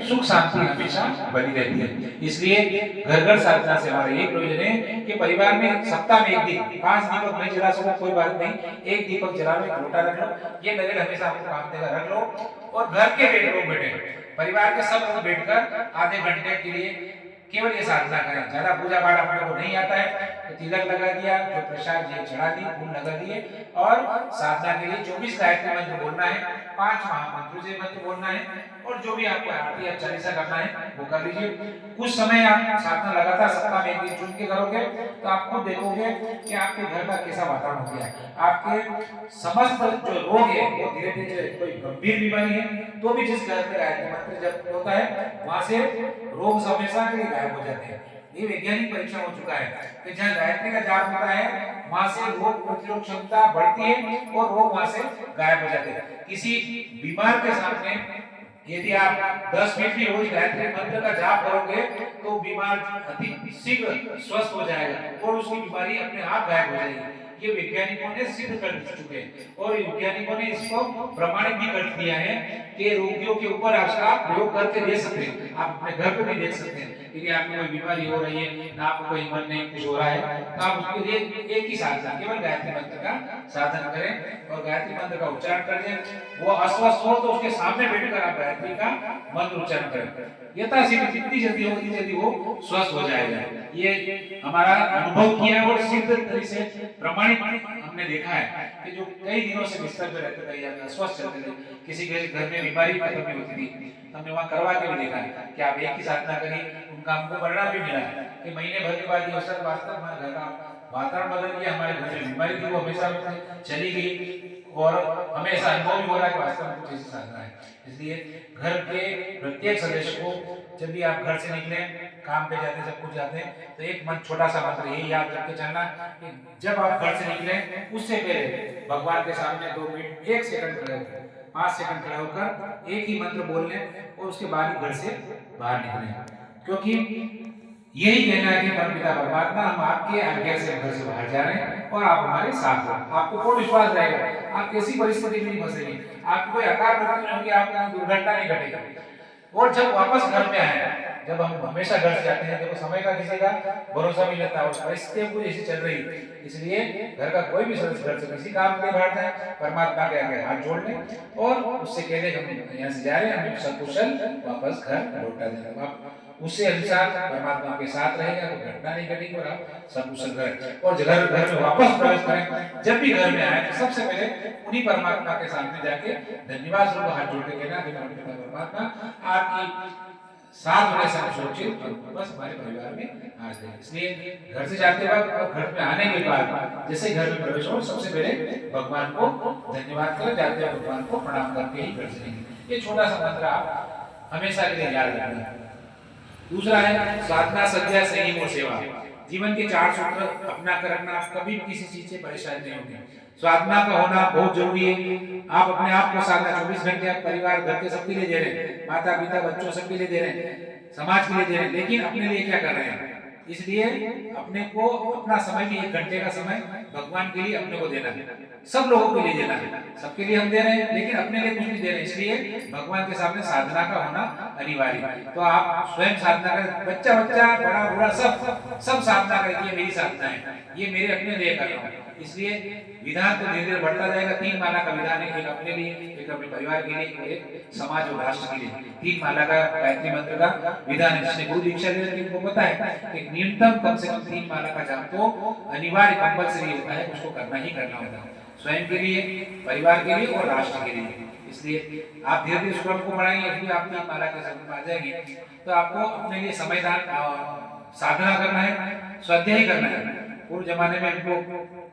सुख शांति हमेशा बनी रहती है। इसलिए घर घर साधना से हमारा ये प्रयोजन है कि परिवार में सप्ताह में एक दिन 5 दीपक नहीं जला सको कोई बात नहीं, एक दीपक जला लो, एक लोटा रख लो, ये नजर हमेशा आपको काम देगा, रख लो। और घर के लोग बैठे, परिवार के सब लोग बैठकर आधे घंटे के लिए केवल ये साधना करें। ज्यादा पूजा पाठ अपने को नहीं आता है तो तिलक लगा दिया, जो प्रसाद ये चढ़ा दी, फूल लगा दिए और साधना के लिए 24 गायत्री मंत्र बोलना है, 5 महामंत्र से मंत्र बोलना है और जो भी आपको आरती या चालीसा करना है वो कर लीजिए। कुछ समय आप साधना लगातार सप्ताह में एक दिन चुन के करोगे तो आप खुद देखोगे कि आपके घर का कैसा वातावरण हो गया। आपके समस्त जो रोग है वो धीरे धीरे, कोई गंभीर बीमारी है तो भी जिस घर में गायत्री मंत्र जब होता है वहां से रोग हमेशा के लिए गायब हो जाते हैं। ये वैज्ञानिक परीक्षण हो चुका है कि जहाँ गायत्री का जाप होता है वहां से रोग प्रतिरोधक क्षमता बढ़ती है और रोग वहां से गायब हो जाते हैं। किसी बीमार के सामने यदि आप 10 मिनट भी रोज गायत्री मंत्र का जाप करोगे तो बीमार अति शीघ्र स्वस्थ हो जाएगा और उसकी बीमारी अपने आप गायब हो जाएगी। ये वैज्ञानिकों ने सिद्ध कर चुके हैं और वैज्ञानिकों ने इसको प्रमाणित भी कर दिया है कि रोगियों के ऊपर आप प्रयोग करके देख सकते हैं, आप अपने घर पे भी देख सकते हैं। यदि आपको कोई बीमारी हो रही है ना, आपको कोई मन नहीं कुछ हो रहा है तो आप उसके लिए एक ही साधना, केवल गायत्री मंत्र का साधन करें और गायत्री मंत्र का उच्चारण करें। वो अस्वस्थ हो तो उसके सामने बैठकर आप गायत्री का मंत्र उच्चारण करें, यथाशीघ्र जितनी जल्दी हो उतनी जल्दी वो स्वस्थ हो जाएगा। ये हमारा अनुभव किया है और सिद्ध तरीके से प्रमाणित हमने देखा है कि जो कई दिनों से बिस्तर पे रहते थे या स्वस्थ चलते थे, किसी के घर में बीमारी खत्म नहीं होती थी, हमने वहां करवा के भी देखा है कि आप एक ही साधना करिए, उनका हमको परिणाम भी मिला है कि महीने भर के बाद ये असर वास्तव हमारे घर का वातावरण बदल गया, हमारे घर में बीमारी थी वो हमेशा चली गई और हमें ऐसा अनुभव भी हो रहा है कि वास्तव में कुछ ऐसी साधना है। इसलिए घर के प्रत्येक सदस्य को जब भी आप घर से निकले, काम पे जाते, सब कुछ जाते हैं तो एक मन छोटा सा मंत्र यही याद रख के चलना कि जब आप घर से निकले उससे पहले भगवान के सामने 2 मिनट 1 सेकंड खड़े होकर 5 सेकंड खड़े होकर एक ही मंत्र बोल लें और उसके बाद ही घर से बाहर निकलें, क्योंकि यही कहना है कि परमपिता परमात्मा हम आपके आज्ञा से घर से बाहर जा रहे हैं और आप हमारे साथ हो। आपको पूर्ण विश्वास रहेगा, आप कैसी परिस्थिति में नहीं फंसेंगे, आपकी कोई आकार प्रकृति नहीं होगी, आपको दुर्घटना नहीं घटेगी। और जब वापस घर में आए, जब हम हमेशा घर से जाते हैं देखो समय का किसी का भरोसा नहीं रहता और परिस्थितियां कुछ ऐसी चल रही है, इसलिए घर का कोई भी सदस्य घर से किसी काम के लिए बाहर जाए परमात्मा के आगे हाथ जोड़ लें और उससे कह दें हम यहाँ से जा रहे हैं, हमें सकुशल वापस घर लौटा देना। आप उससे अनुसार परमात्मा के साथ रहेगा तो घटना नहीं घटेगी और आप सकुशल घर और घर में वापस प्रवेश करें। जब भी घर में आए तो सबसे पहले उन्हीं परमात्मा के सामने जाके धन्यवाद स्वरूप हाथ जोड़ के कहना कि परमात्मा आपकी साथ होने से सुरक्षित बस हमारे परिवार में आ जाए। इसलिए घर से जाते वक्त और घर में आने के बाद जैसे घर में प्रवेश हो सबसे पहले भगवान को धन्यवाद करें, जाते हुए भगवान को प्रणाम करके ही घर से निकलें। ये छोटा सा मंत्र आप हमेशा के लिए याद रखना। दूसरा है साधना, सज्जा, संयम और सेवा। जीवन के 4 सूत्र अपना कर रखना, आप कभी किसी चीज से परेशान नहीं होंगे। साधना का होना बहुत जरूरी है। आप अपने आप को साधना 24 घंटे आप परिवार घर के सबके लिए दे रहे हैं, माता पिता बच्चों सबके लिए दे रहे हैं, समाज के लिए दे रहे हैं, लेकिन अपने लिए क्या कर रहे हैं? इसलिए अपने को अपना समय भी 1 घंटे का समय भगवान के लिए अपने को देना है, सब लोगों के लिए देना है। सबके लिए हम दे रहे हैं लेकिन अपने लिए कुछ नहीं दे रहे, इसलिए भगवान के सामने साधना का होना अनिवार्य है। तो आप स्वयं साधना करें, बच्चा बड़ा बूढ़ा सब साधना करें, ये मेरी साधना है, ये मेरे अपने लिए कर रहा हूँ। इसलिए विधान तो धीरे धीरे बढ़ता जाएगा। 3 माला का विधान है, एक अपने लिए, एक अपने परिवार के लिए, एक समाज और राष्ट्र के लिए। 3 माला का गायत्री मंत्र का विधान है। जिसने गुरु दीक्षा ली है उनको पता है कि न्यूनतम कम से कम 3 माला का जाप तो अनिवार्य कंपल्सरी होता है, उसको करना ही करना होता है, स्वयं के लिए, परिवार के लिए और राष्ट्र के लिए। इसलिए आप धीरे धीरे क्रम को बढ़ाएंगे, यदि आप 3 माला के संग में आ जाएंगे तो आपको अपने लिए समयदान साधना करना है, स्वाध्याय करना है। पूर्व जमाने में हमको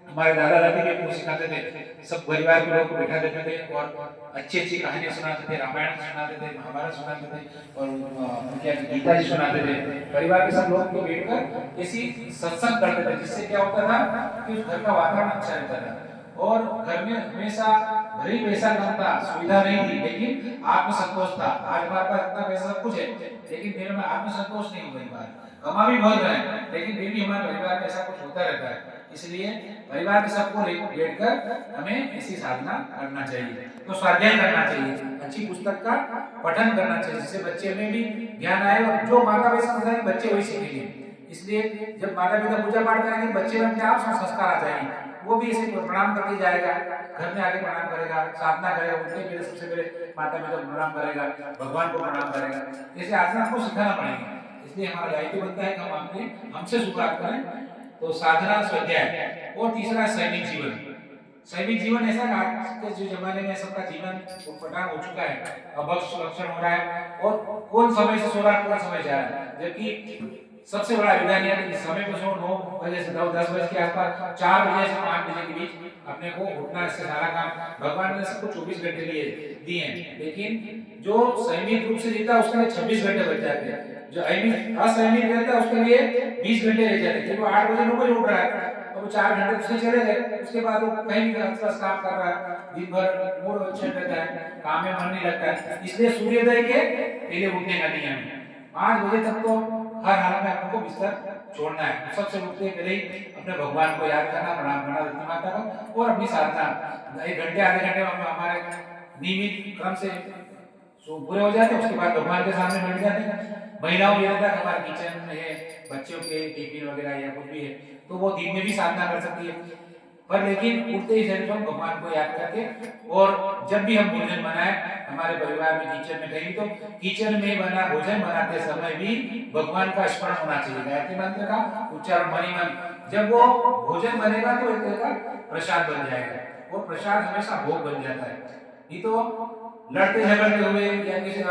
हमारे दादा दादी भी हमको सिखाते थे, सब परिवार के लोग को बैठा देते थे और अच्छी अच्छी कहानियां सुनाते थे, रामायण सुनाते थे, महाभारत सुनाते थे और क्या गीता जी सुनाते थे। परिवार के सब लोग को बैठकर ऐसी सत्संग करते थे, जिससे क्या होता था कि उस घर का वातावरण अच्छा रहता था और घर में हमेशा भले ही पैसा कम था, सुविधा नहीं थी, लेकिन आत्मसंतोष था। आज हमारे पास इतना पैसा सब कुछ है लेकिन मेरे में आत्मसंतोष नहीं हुआ। कमा भी बहुत रहे हैं लेकिन फिर भी हमारे परिवार में ऐसा कुछ होता रहता है। इसलिए परिवार के सबको बैठकर हमें ऐसी साधना करना चाहिए। तो स्वाध्याय करना चाहिए, अच्छी पुस्तक का पठन करना चाहिए, जिससे बच्चे में भी ज्ञान आए और जो माता पिता समझाएंगे बच्चे वही सीखेंगे। इसलिए जब माता पिता पूजा पाठ करेंगे बच्चे में अपने आप संस्कार आ जाएंगे, वो भी इसे प्रणाम करके जाएगा, घर में आके प्रणाम करेगा, साधना करेगा, उठने के लिए सबसे पहले माता पिता को प्रणाम करेगा, भगवान को प्रणाम करेगा। ऐसे आचरण आपको सिखाना पड़ेगा। इसलिए हमारा दायित्व बनता है कि हम आपने हमसे शुरुआत करें। तो साधना स्वाध्याय और तीसरा सैनिक जीवन। सैनिक जीवन ऐसा आज के जो जमाने में सबका जीवन उटपटांग हो चुका है, अभक्ष लक्षण हो रहा है और कौन समय से सो रहा है कौन समय जा रहा है। जबकि सबसे बड़ा विधान यह है कि समय को सो 9 बजे से 10 बजे के आसपास 4 बजे से 5 बजे के बीच अपने को उठना, इससे सारा काम भगवान ने सबको 24 घंटे दिए हैं, लेकिन जो संयमित रूप से जीता उसके लिए 26 घंटे बच जाते हैं, जो असंयमित रहता है उसके लिए 20 घंटे रह जाते हैं। वो 8 बजे 9 बजे उठ रहा है और 4 घंटे उससे चले गए, उसके बाद वो कहीं भी आसपास काम कर रहा है, दिन भर मूड अच्छा रहता है, काम में मन नहीं लगता है। इसलिए सूर्योदय के पहले उठने का नियम है, 5 बजे तक तो हर हाल में आपको बिस्तर छोड़ना है। तो सबसे उठते पहले ही अपने भगवान को याद करना, प्रणाम करना धरती माता को और अपनी साधना 1 घंटे आधे घंटे में हमारे नियमित क्रम से पूरे हो जाते हैं। उसके बाद भगवान के सामने बैठ जाते हैं। महिलाओं ये रहता है हमारे किचन में है, बच्चों के टिफिन वगैरह या कुछ भी है, तो वो दिन में भी साधना कर सकती है, पर लेकिन उठते ही सिर्फ हम भगवान को याद करके, और जब भी हम भोजन बनाए हमारे परिवार में किचन में कहीं, तो किचन में बना भोजन बनाते समय भी भगवान का स्मरण होना चाहिए, गायत्री मंत्र का उच्चारण मणि मन। जब वो भोजन बनेगा तो एक तरह का प्रसाद बन जाएगा, वो प्रसाद हमेशा भोग बन जाता है। नहीं तो लड़ते झगड़ते हुए या किसी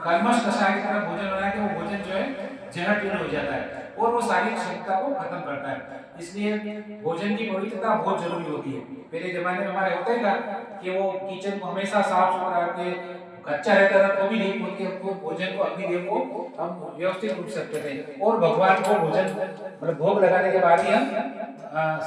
कर्मश कषाय की तरह भोजन बना के वो भोजन जो है जहर पूर्ण हो जाता है और वो शारीरिक क्षमता को खत्म करता है। इसलिए भोजन की पवित्रता बहुत जरूरी होती है। पहले जमाने में हमारे होता ही था कि वो किचन को हमेशा साफ सुथरा रखते, कच्चा रहता था तो भी नहीं बोल के हमको भोजन को अग्निदेव को हम व्यवस्थित रूप से रखते थे और भगवान को भोजन मतलब भोग लगाने के बाद ही हम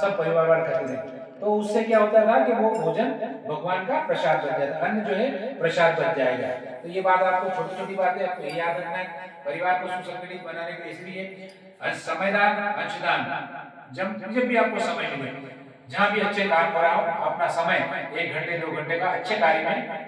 सब परिवार वाले खाते थे। तो उससे क्या होता था कि वो भोजन भगवान का प्रसाद बन जाता, अन्न जो है प्रसाद बन जाएगा। तो ये बात आपको छोटी छोटी बातें आपको याद रखना है परिवार को सुसंगठित बनाने के लिए। इसलिए समयदान अंशदान, जब भी आपको समय मिले, जहाँ भी अच्छे काम कर रहा हो, अपना समय 1 घंटे 2 घंटे का अच्छे कार्य में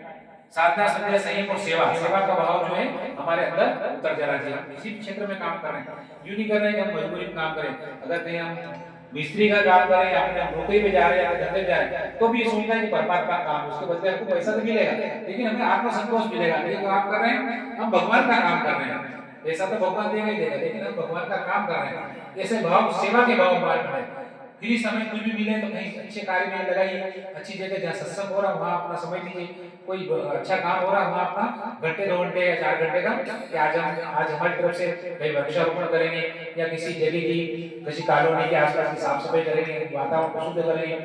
साधना संध्या संयम और सेवा का भाव जो है हमारे अंदर उतर जाना चाहिए। हम इसी क्षेत्र में काम कर रहे हैं, यूं नहीं कर रहे हैं कि हम मजबूरी में काम करें। अगर कहीं हम मिस्त्री का काम करें, अपने नौकरी पे जा रहे हैं, धंधे जा रहे हैं, तो भी ये सोचना है कि परमात्मा का काम, उसके बदले हमको पैसा तो मिलेगा, लेकिन हमें आत्मसंतोष मिलेगा। ये काम कर रहे हैं हम भगवान का काम कर रहे हैं, पैसा तो भगवान देगा ही देगा, लेकिन हम भगवान का काम कर रहे हैं। ऐसे भाव, सेवा के भाव हमारे में फ्री समय कुछ भी मिले तो कहीं अच्छे कार्य में लगाइए, अच्छी जगह जहाँ सत्संग हो रहा वहाँ अपना समय दीजिए, कोई अच्छा काम हो रहा वहाँ अपना घंटे 2 घंटे या 4 घंटे का कि आज हमारी तरफ से कहीं वृक्षारोपण करेंगे या किसी जगह की किसी कॉलोनी के आसपास की साफ सफाई करेंगे, वातावरण को शुद्ध करेंगे,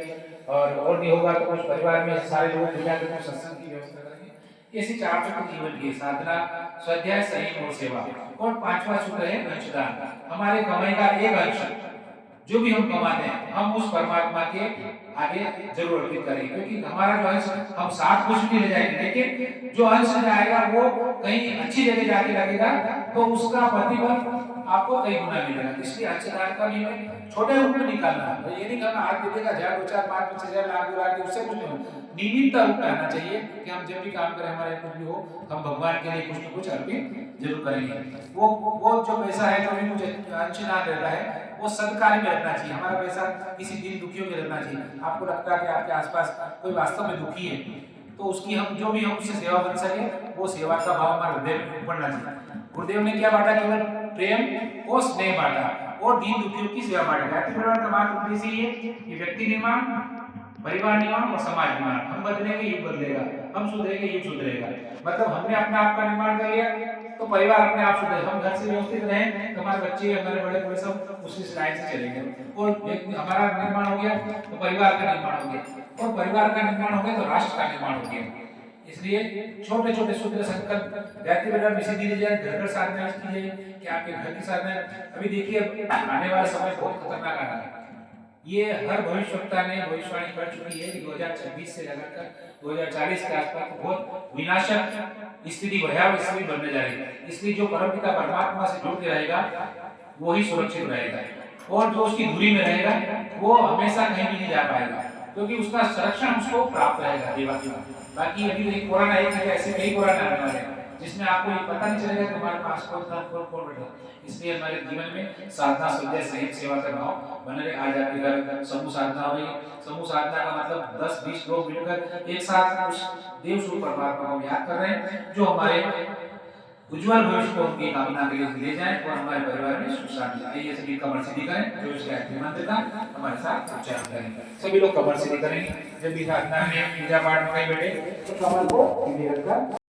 और नहीं होगा तो कुछ परिवार में सारे लोग मिलकर कुछ सत्संग की व्यवस्था करेंगे। ऐसे 4 सूत्र जीवन की साधना, स्वाध्याय, संयम और सेवा। और 5वां सूत्र है अंशदान। हमारे कमाई का एक अंश जो भी हम कमाते हैं हम उस परमात्मा के आगे जरूर अर्पित करेंगे, क्योंकि हमारा जो अंश हम साथ कुछ भी ले जाएंगे, लेकिन जो अंश जाएगा वो कहीं अच्छी जगह जाके लगेगा तो उसका प्रतिफल आपको कई गुना मिलेगा। इसलिए अंशदान का भी छोटे रूप में निकालना है, ये नहीं करना आज देगा 1000 2 4 5 5 हजार लाख लाख उससे कुछ नहीं होगा। नियमित रूप में आना चाहिए कि हम जब भी काम करें हमारे कुछ भी हो हम भगवान के लिए कुछ न कुछ अर्पित जरूर करेंगे। वो जो पैसा है जो भी मुझे अंशदान रहता है वो सदकार्य में रखना चाहिए। हमारा पैसा किसी दिन दुखियों में रखना चाहिए। आपको लगता है कि आपके आसपास कोई वास्तव में दुखी है तो उसकी हम जो भी हम उससे सेवा बन सके वो सेवा का भाव हमारे हृदय में बढ़ना चाहिए। गुरुदेव ने क्या बांटा? केवल प्रेम और स्नेह बांटा और दीन दुखियों की सेवा बांटा। गायत्री परिवार का मात्र उद्देश्य ये कि व्यक्ति निर्माण, परिवार निर्माण और समाज निर्माण। हम बदलेंगे युग बदलेगा, हम सुधरेंगे युग सुधरेगा। मतलब हमने अपने आप का निर्माण कर लिया तो परिवार अपने आप सुधरेगा। हम घर से व्यवस्थित रहें तो हमारे बच्चे हमारे बड़े बड़े सब उसी लाइन से चलेंगे और हमारा निर्माण हो गया तो परिवार का निर्माण हो गया और परिवार का निर्माण हो गया तो राष्ट्र का निर्माण हो गया। इसलिए छोटे छोटे सूत्र संकल्प गायत्री परिवार में सीधी दी जाए, घर घर साधना कीजिए कि आपके घर की साधना। अभी देखिए आने वाला समय बहुत खतरनाक आ रहा है। ये हर भविष्यवक्ता ने भविष्यवाणी कर चुकी है कि 2026 से लगाकर 2040 के आसपास बहुत विनाशक स्थिति, भयावह स्थिति बनने जा रही है। इसलिए जो परमपिता परमात्मा से जुड़ के रहेगा वही सुरक्षित रहेगा। और जो उसकी दूरी में रहेगा वो हमेशा कहीं भी नहीं जा पाएगा, क्योंकि उसका संरक्षण उसको प्राप्त रहेगा देवा की। बाकी अभी देखिए कोरोना एक है, ऐसे कई कोरोना आने वाले हैं जिसमें आपको ये पता नहीं चलेगा कि हमारे पास कौन था कौन बैठा। इसलिए हमारे जीवन में साधना स्वाध्याय संयम सेवा का भाव बने रहे। आज आपके घर समूह साधना हुई। समूह साधना का मतलब 10-20 लोग मिलकर एक साथ उस देव स्वरूप परमात्मा को याद कर रहे हैं, जो हमारे उज्जवल भविष्य को उनकी कामना के लिए ले जाए और हमारे परिवार में सुख शांति आए। ये सभी कमर सिद्धि करें, जो इसके गायत्री मंत्र का हमारे साथ उच्चारण करें। सभी लोग कमर सिद्धि करेंगे। जब भी साधना में पूजा पाठ में बैठे तो कमर को सीधे रखकर